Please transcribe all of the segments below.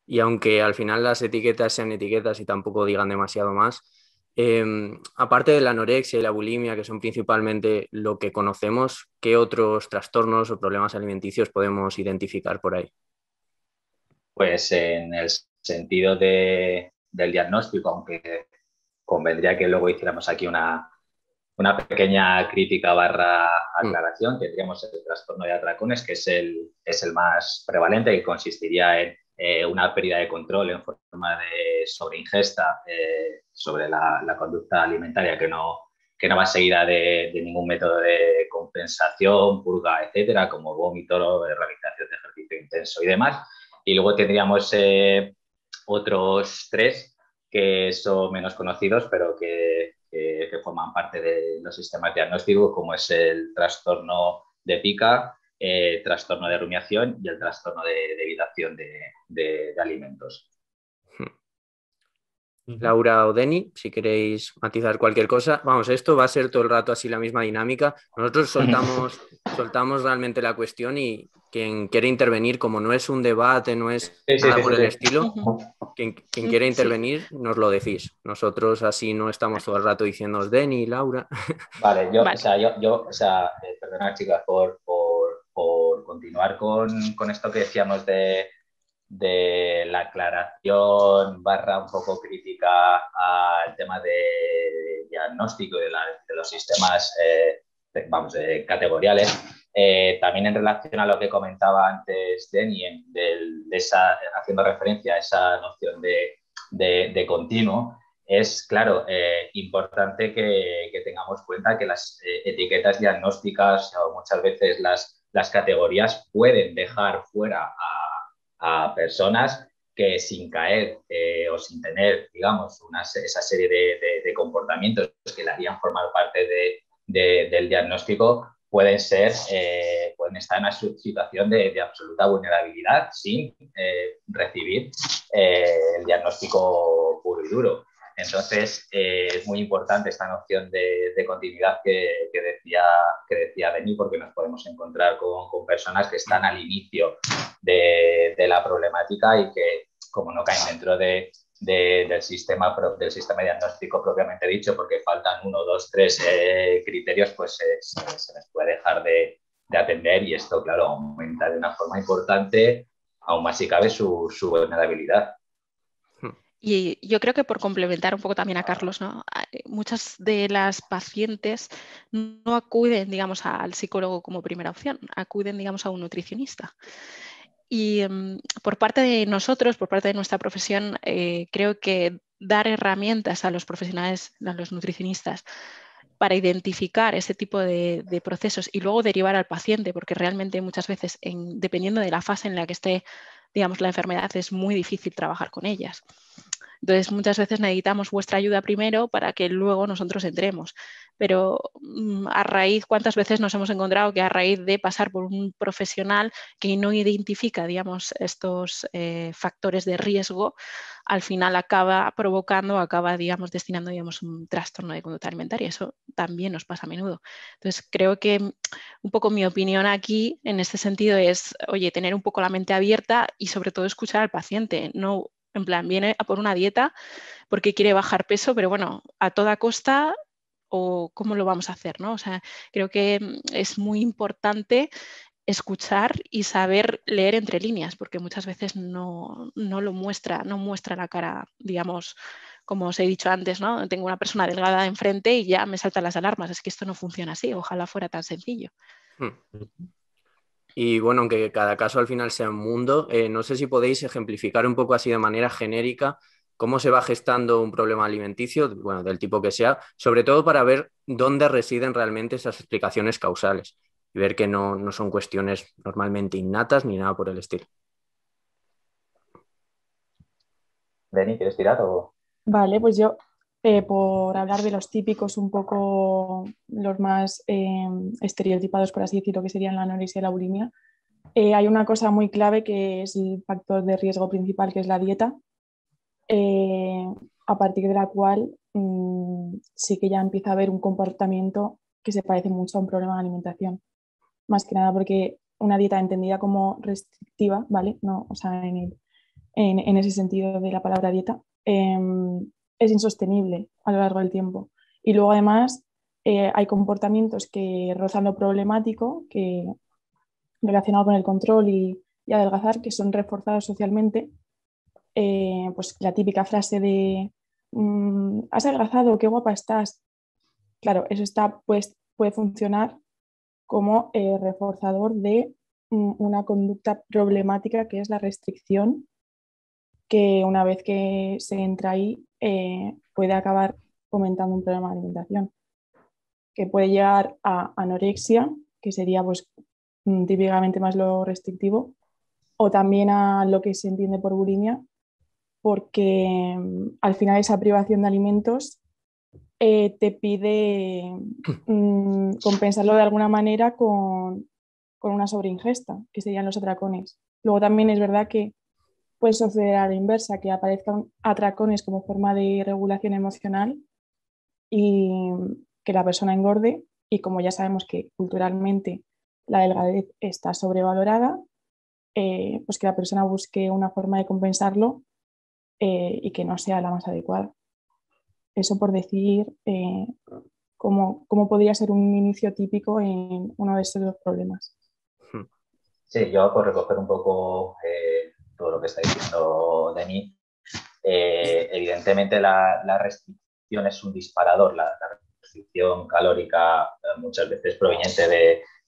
Y aunque al final las etiquetas sean etiquetas y tampoco digan demasiado más, aparte de la anorexia y la bulimia, que son principalmente lo que conocemos, ¿qué otros trastornos o problemas alimenticios podemos identificar por ahí? Pues en el sentido del diagnóstico, aunque convendría que luego hiciéramos aquí una pequeña crítica barra Mm, aclaración, tendríamos el trastorno de atracones, que es el más prevalente, que consistiría en una pérdida de control en forma de sobreingesta sobre la conducta alimentaria que no va seguida de ningún método de compensación, purga, etcétera, como vómito, realización de ejercicio intenso y demás. Y luego tendríamos otros tres que son menos conocidos, pero que forman parte de los sistemas diagnósticos, como es el trastorno de pica, trastorno de rumiación y el trastorno de evitación de alimentos. mm. Ujú. Laura o Deni, si queréis matizar cualquier cosa. Vamos, esto va a ser todo el rato así la misma dinámica. Nosotros soltamos realmente la cuestión y quien quiere intervenir, como no es un debate, no es Sí, sí, nada sí, por sí, el sí. estilo, Ujú. quien quiera Sí, intervenir, nos lo decís. Nosotros así no estamos todo el rato diciéndoos Deni, Laura. Vale, vale. perdonad chicas por continuar con esto que decíamos de la aclaración barra un poco crítica al tema de diagnóstico y de los sistemas, categoriales. También en relación a lo que comentaba antes Denny, haciendo referencia a esa noción de continuo, es claro, importante que tengamos cuenta que las etiquetas diagnósticas o muchas veces las categorías pueden dejar fuera a personas que sin caer o sin tener, digamos, esa serie de comportamientos que le harían formar parte del diagnóstico, pueden estar en una situación de absoluta vulnerabilidad sin recibir el diagnóstico puro y duro. Entonces, es muy importante esta noción de continuidad que decía Denis, porque nos podemos encontrar con personas que están al inicio de la problemática y que, como no caen dentro del sistema diagnóstico propiamente dicho, porque faltan uno, dos, tres criterios, pues se les puede dejar de atender y esto, claro, aumenta de una forma importante, aún más si cabe, su vulnerabilidad. Y yo creo que por complementar un poco también a Carlos, ¿no? Muchas de las pacientes no acuden, digamos, al psicólogo como primera opción, acuden, digamos, a un nutricionista. Y por parte de nosotros, por parte de nuestra profesión, creo que dar herramientas a los profesionales, a los nutricionistas, para identificar ese tipo de procesos y luego derivar al paciente, porque realmente muchas veces, dependiendo de la fase en la que esté, digamos, la enfermedad, es muy difícil trabajar con ellas. Entonces, muchas veces necesitamos vuestra ayuda primero para que luego nosotros entremos. Pero a raíz, ¿cuántas veces nos hemos encontrado que a raíz de pasar por un profesional que no identifica, digamos, estos factores de riesgo, al final acaba provocando, acaba, digamos, destinando, digamos, un trastorno de conducta alimentaria? Eso también nos pasa a menudo. Entonces, creo que un poco mi opinión aquí en este sentido es, oye, tener un poco la mente abierta y sobre todo escuchar al paciente, no en plan, viene a por una dieta porque quiere bajar peso, pero bueno, a toda costa o cómo lo vamos a hacer, ¿no? O sea, creo que es muy importante escuchar y saber leer entre líneas, porque muchas veces no lo muestra, no muestra la cara, digamos, como os he dicho antes, ¿no? Tengo una persona delgada enfrente y ya me saltan las alarmas. Es que esto no funciona así, ojalá fuera tan sencillo. Y bueno, aunque cada caso al final sea un mundo, no sé si podéis ejemplificar un poco así de manera genérica cómo se va gestando un problema alimenticio, bueno, del tipo que sea, sobre todo para ver dónde residen realmente esas explicaciones causales y ver que no son cuestiones normalmente innatas ni nada por el estilo. Deni, ¿quieres tirar o...? Vale, pues yo, por hablar de los típicos, un poco los más estereotipados, por así decirlo, que serían la anorexia y la bulimia, hay una cosa muy clave que es el factor de riesgo principal, que es la dieta, eh, a partir de la cual sí que ya empieza a haber un comportamiento que se parece mucho a un problema de alimentación. Más que nada porque una dieta entendida como restrictiva, ¿vale? No, o sea, en ese sentido de la palabra dieta, es insostenible a lo largo del tiempo. Y luego además hay comportamientos que rozan lo problemático, que relacionado con el control y adelgazar, que son reforzados socialmente. Pues la típica frase de has adelgazado, qué guapa estás. Claro, eso pues, puede funcionar como reforzador de una conducta problemática que es la restricción, que una vez que se entra ahí puede acabar fomentando un problema de alimentación, que puede llegar a anorexia, que sería pues, típicamente más lo restrictivo, o también a lo que se entiende por bulimia, porque al final esa privación de alimentos te pide compensarlo de alguna manera con una sobreingesta, que serían los atracones. Luego también es verdad que puede suceder a la inversa, que aparezcan atracones como forma de regulación emocional y que la persona engorde, y como ya sabemos que culturalmente la delgadez está sobrevalorada, pues que la persona busque una forma de compensarlo y que no sea la más adecuada. Eso por decir cómo podría ser un inicio típico en uno de estos dos problemas. Sí, yo por recoger un poco todo lo que está diciendo Denis, evidentemente la restricción es un disparador. La restricción calórica muchas veces proveniente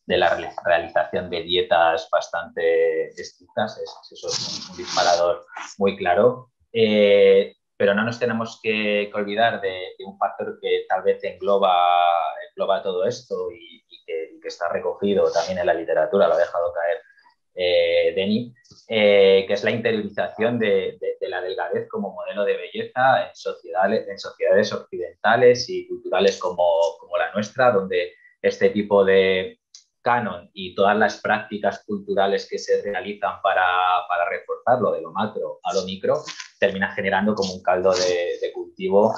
de la realización de dietas bastante estrictas, eso es un disparador muy claro. Pero no nos tenemos que olvidar de un factor que tal vez engloba todo esto y que está recogido también en la literatura, lo ha dejado caer Denis, que es la interiorización de la delgadez como modelo de belleza en sociedades occidentales y culturales como la nuestra, donde este tipo de canon y todas las prácticas culturales que se realizan para reforzarlo de lo macro a lo micro, termina generando como un caldo de cultivo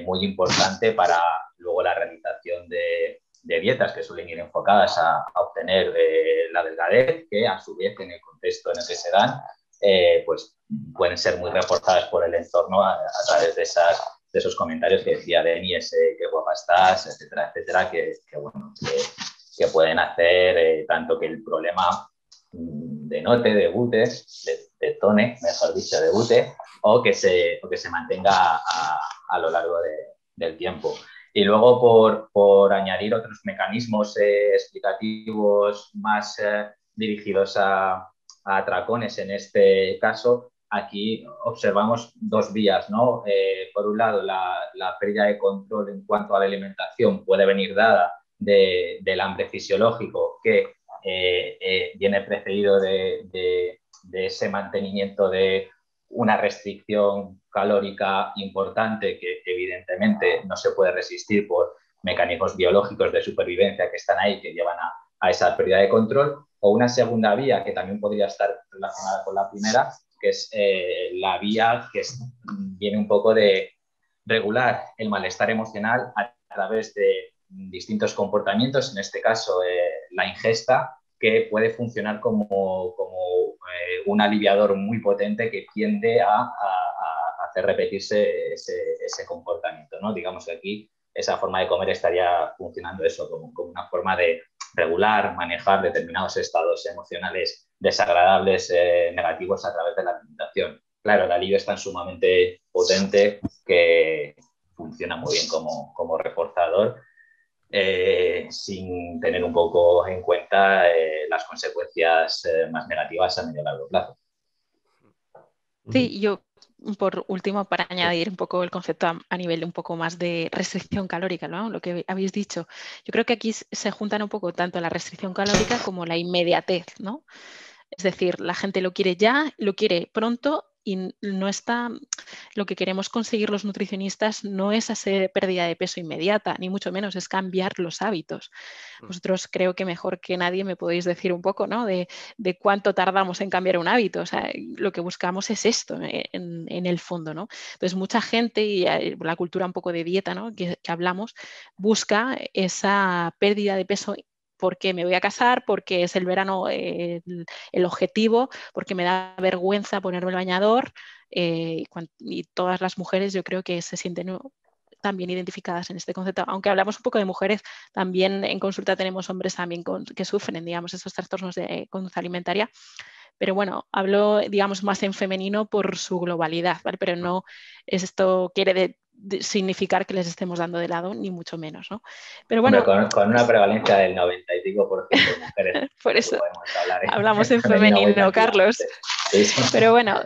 muy importante para luego la realización de dietas que suelen ir enfocadas a obtener la delgadez, que a su vez en el contexto en el que se dan, pues pueden ser muy reforzadas por el entorno a través de esos comentarios que decía Denis, qué guapa estás, etcétera, etcétera, que pueden hacer tanto que el problema denote, debute, detone, mejor dicho, debute, o que se mantenga a lo largo del tiempo. Y luego, por añadir otros mecanismos explicativos más dirigidos a atracones en este caso, aquí observamos dos vías, ¿no? Por un lado, la pérdida de control en cuanto a la alimentación puede venir dada del hambre fisiológico que viene precedido de ese mantenimiento de una restricción calórica importante que evidentemente no se puede resistir por mecanismos biológicos de supervivencia que están ahí, que llevan a esa pérdida de control, o una segunda vía que también podría estar relacionada con la primera, que es la vía que viene un poco de regular el malestar emocional a través de distintos comportamientos, en este caso la ingesta, que puede funcionar como un aliviador muy potente que tiende a hacer repetirse ese comportamiento, ¿no? Digamos que aquí esa forma de comer estaría funcionando eso como una forma de regular, manejar determinados estados emocionales desagradables, negativos a través de la alimentación. Claro, el alivio es tan sumamente potente que funciona muy bien como reforzador, sin tener un poco en cuenta las consecuencias más negativas a medio y largo plazo. Sí, yo por último, para añadir un poco el concepto a nivel un poco más de restricción calórica, ¿no? Lo que habéis dicho. Yo creo que aquí se juntan un poco tanto la restricción calórica como la inmediatez, ¿no? Es decir, la gente lo quiere ya, lo quiere pronto y no está, lo que queremos conseguir los nutricionistas no es hacer pérdida de peso inmediata, ni mucho menos, es cambiar los hábitos. Vosotros creo que mejor que nadie me podéis decir un poco, ¿no? de cuánto tardamos en cambiar un hábito. O sea, lo que buscamos es esto en el fondo, ¿no? Entonces, mucha gente y la cultura un poco de dieta, ¿no? que hablamos, busca esa pérdida de peso porque me voy a casar, porque es el verano el objetivo, porque me da vergüenza ponerme el bañador, y todas las mujeres yo creo que se sienten, ¿no?, también identificadas en este concepto. Aunque hablamos un poco de mujeres, también en consulta tenemos hombres también que sufren, digamos, estos trastornos de conducta alimentaria. Pero bueno, hablo, digamos, más en femenino por su globalidad, ¿vale? Pero no esto quiere significar que les estemos dando de lado, ni mucho menos, ¿no? Pero bueno, hombre, con una prevalencia del 90 y pico por ciento de mujeres, por eso podemos hablar hablamos en femenino muy femenino, Carlos. Sí, sí. Pero bueno,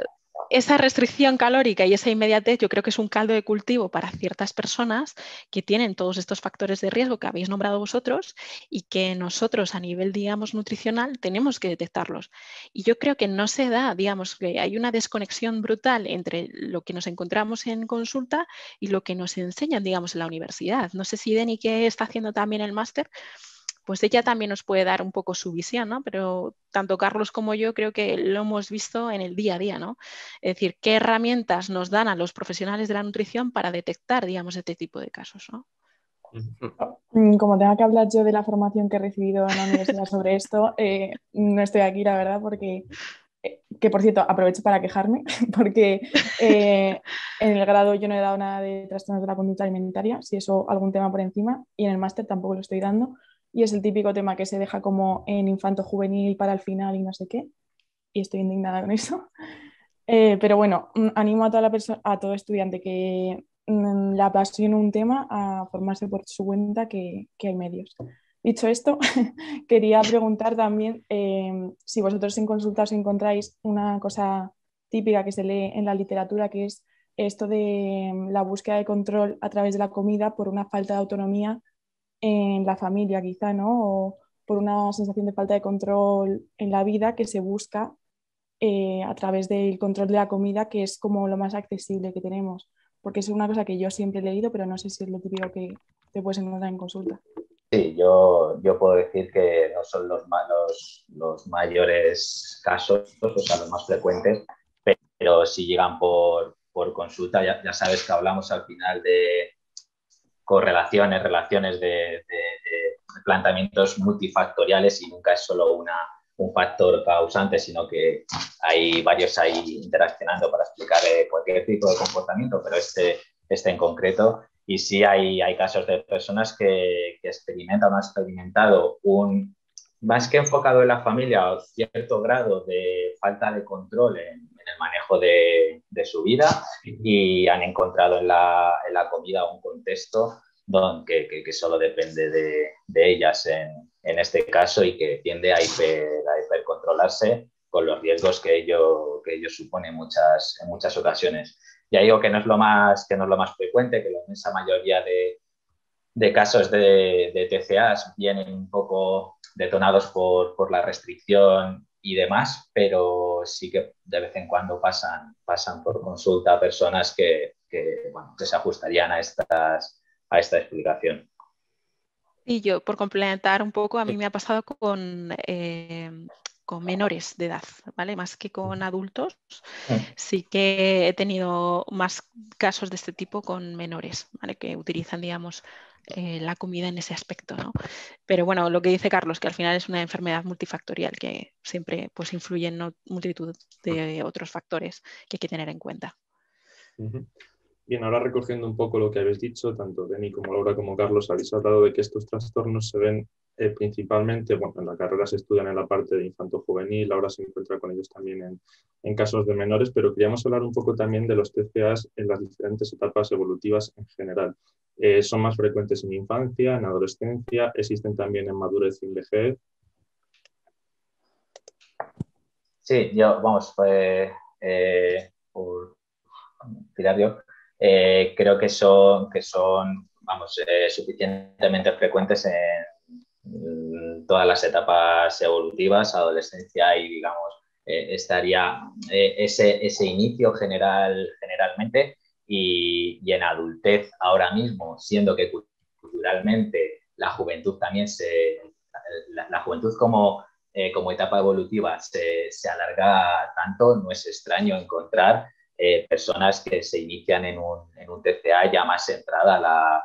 esa restricción calórica y esa inmediatez yo creo que es un caldo de cultivo para ciertas personas que tienen todos estos factores de riesgo que habéis nombrado vosotros y que nosotros a nivel, digamos, nutricional tenemos que detectarlos. Y yo creo que no se da, digamos, que hay una desconexión brutal entre lo que nos encontramos en consulta y lo que nos enseñan, digamos, en la universidad. No sé si Deni, que está haciendo también el máster, pues ella también nos puede dar un poco su visión, ¿no? Pero tanto Carlos como yo creo que lo hemos visto en el día a día, ¿no? Es decir, qué herramientas nos dan a los profesionales de la nutrición para detectar, digamos, este tipo de casos, ¿no? Como tenga que hablar yo de la formación que he recibido en la universidad sobre esto, no estoy aquí, la verdad, porque, que por cierto, aprovecho para quejarme, porque en el grado yo no he dado nada de trastornos de la conducta alimentaria, si eso algún tema por encima, y en el máster tampoco lo estoy dando. Y es el típico tema que se deja como en infanto juvenil para el final y no sé qué, y estoy indignada con eso. Pero bueno, animo a a todo estudiante que le apasione un tema a formarse por su cuenta, que hay medios. Dicho esto, quería preguntar también si vosotros en consulta os encontráis una cosa típica que se lee en la literatura, que es esto de la búsqueda de control a través de la comida por una falta de autonomía en la familia, quizá, ¿no? O por una sensación de falta de control en la vida que se busca a través del control de la comida, que es como lo más accesible que tenemos. Porque es una cosa que yo siempre he leído, pero no sé si es lo típico que te puedes encontrar en consulta. Sí, yo puedo decir que no son los mayores casos, o sea, los más frecuentes, pero si llegan por consulta, ya sabes que hablamos al final de correlaciones, relaciones de planteamientos multifactoriales y nunca es solo un factor causante, sino que hay varios ahí interaccionando para explicar cualquier tipo de comportamiento, pero este en concreto. Y sí hay casos de personas que experimentan o han experimentado más que enfocado en la familia, cierto grado de falta de control en el manejo de su vida y han encontrado en la comida un contexto que solo depende de ellas en este caso y que tiende a hipercontrolarse con los riesgos que ello supone en muchas ocasiones. Ya digo que no es lo más frecuente, que la inmensa mayoría de casos de TCAs vienen un poco detonados por la restricción y demás, pero sí que de vez en cuando pasan por consulta personas que se ajustarían a esta explicación. Y yo, por complementar un poco, a mí me ha pasado con menores de edad, ¿vale? Más que con adultos. Sí que he tenido más casos de este tipo con menores, ¿vale? Que utilizan, digamos, la comida en ese aspecto, ¿no? Pero bueno, lo que dice Carlos, que al final es una enfermedad multifactorial que siempre pues, influye en multitud de otros factores que hay que tener en cuenta. Bien, ahora recogiendo un poco lo que habéis dicho, tanto Deni como Laura como Carlos, habéis hablado de que estos trastornos se ven principalmente, bueno, en la carrera se estudian en la parte de infanto-juvenil, ahora se encuentra con ellos también en casos de menores, pero queríamos hablar un poco también de los TCAs en las diferentes etapas evolutivas en general. Son más frecuentes en infancia, en adolescencia, existen también en madurez y en vejez. Sí, por tirar yo, creo que son suficientemente frecuentes en todas las etapas evolutivas, adolescencia y, digamos, estaría ese inicio generalmente y en adultez ahora mismo, siendo que culturalmente la juventud también la juventud como etapa evolutiva se alarga tanto, no es extraño encontrar personas que se inician en un TCA ya más entrada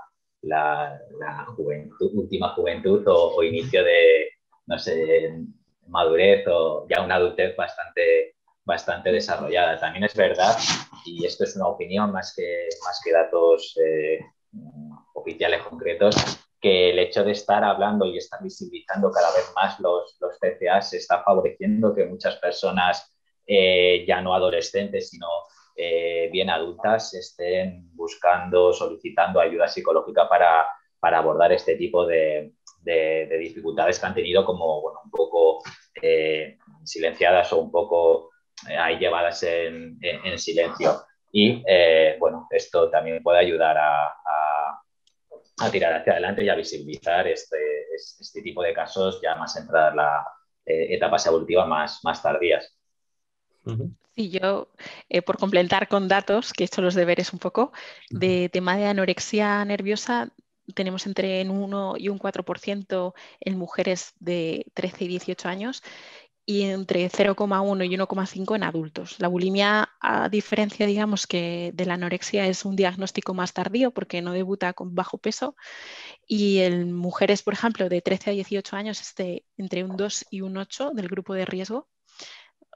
última juventud o inicio de, no sé, madurez o ya una adultez bastante desarrollada. También es verdad, y esto es una opinión más que datos oficiales concretos, que el hecho de estar hablando y estar visibilizando cada vez más los TCAs está favoreciendo que muchas personas, ya no adolescentes, sino bien adultas, estén buscando, solicitando ayuda psicológica para abordar este tipo de dificultades que han tenido como, bueno, un poco silenciadas o un poco ahí llevadas en silencio. Y bueno, esto también puede ayudar a tirar hacia adelante y a visibilizar este tipo de casos ya más entradas las etapas evolutivas más tardías. Sí, yo, por complementar con datos, que he hecho los deberes un poco, de tema de anorexia nerviosa, tenemos entre un 1 y un 4% en mujeres de 13 y 18 años y entre 0,1 y 1,5 en adultos. La bulimia, a diferencia, digamos, que de la anorexia, es un diagnóstico más tardío porque no debuta con bajo peso, y en mujeres, por ejemplo, de 13 a 18 años es entre un 2 y un 8 del grupo de riesgo,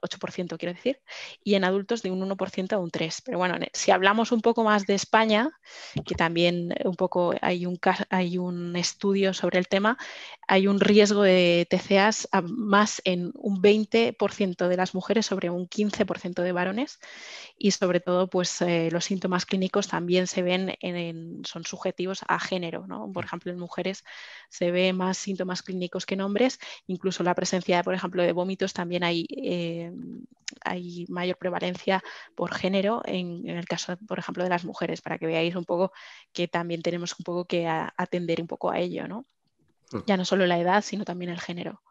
8% quiero decir, y en adultos de un 1% a un 3%. Pero bueno, si hablamos un poco más de España, que también un poco hay un estudio sobre el tema, hay un riesgo de TCAs más en un 20% de las mujeres sobre un 15% de varones, y sobre todo pues los síntomas clínicos también se ven, son subjetivos a género, ¿no? Por ejemplo, en mujeres se ve más síntomas clínicos que en hombres, incluso la presencia, por ejemplo, de vómitos también hay mayor prevalencia por género en el caso, por ejemplo, de las mujeres, para que veáis un poco que también tenemos un poco que atender un poco a ello, ¿no? Ya no solo la edad, sino también el género.